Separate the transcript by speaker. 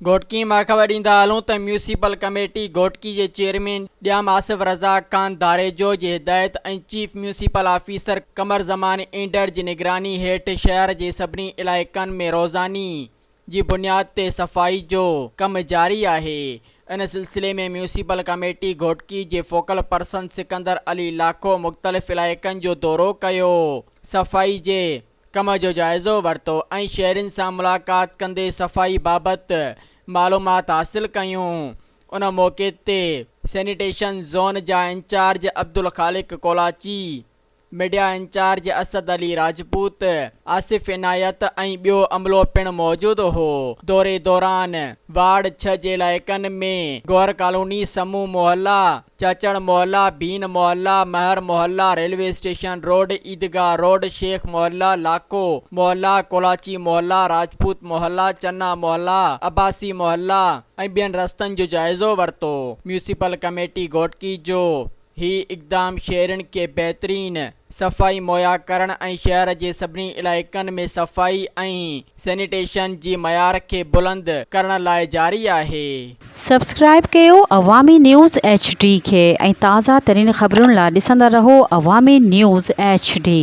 Speaker 1: घोटकी मां ख़बर ॾींदा हलूं त म्यूनिसिपल कमेटी घोटकी जे चेयरमैन ॾियाम आसिफ रज़ा ख़ान दारेजो जी हिदायत ऐं चीफ म्यूनिसिपल ऑफिसर कमर ज़मान ईंदड़ जी निगरानी हेठि शहर जे सभिनी इलाइक़नि में रोज़ानी जी बुनियाद ते सफ़ाई जो कमु जारी आहे। इन सिलसिले में म्यूनिसिपल कमेटी घोटकी जे फोकल पर्सन सिकंदर अली लाखो मुख़्तलिफ़ इलाइक़नि जो दौरो कयो, सफ़ाई जे कम जो जाइज़ो वरितो ऐं शहरियुनि सां मुलाक़ात कंदे सफ़ाई बाबति मालूमात हासिल कयूं। उन मौक़े ते सैनिटेशन ज़ोन जा incharge Abdul Khaliq Kolachi, media incharge Asad Ali Rajput, Asif Inayat ऐं ॿियो अमलो पिणु मौजूदु हो। दौरे दौरान वार्ड 6 जे इलाइक़नि में गौर कॉलोनी, समूह मोहल्ला, चाचड़ मोहल्ला, भीन मोहल्ला, महर मोहल्ला, रेलवे स्टेशन रोड, ईदगाह रोड, शेख मोहल्ला, लाखो मोहल्ला, कोलाची मोहल्ला, राजपूत मोहल्ला, चन्ना मोहल्ला, अब्बासी मोहल्ला ऐं ॿियनि रस्तनि जो जाइज़ो वरितो। म्यूनिसिपल कमेटी घोटकी जो ही इक़दाम शहरियुनि खे बहितरीन सफ़ाई मुहैया करण ऐं शहर जे सभिनी इलाइक़नि में सफ़ाई ऐं सैनिटेशन जी मयार खे बुलंद करण लाइ जारी आहे।
Speaker 2: सब्सक्राइब कयो अवामी न्यूज़ HD खे ऐं ताज़ा तरीन ख़बरुनि लाइ ॾिसंदा रहो अवामी न्यूज़ HD।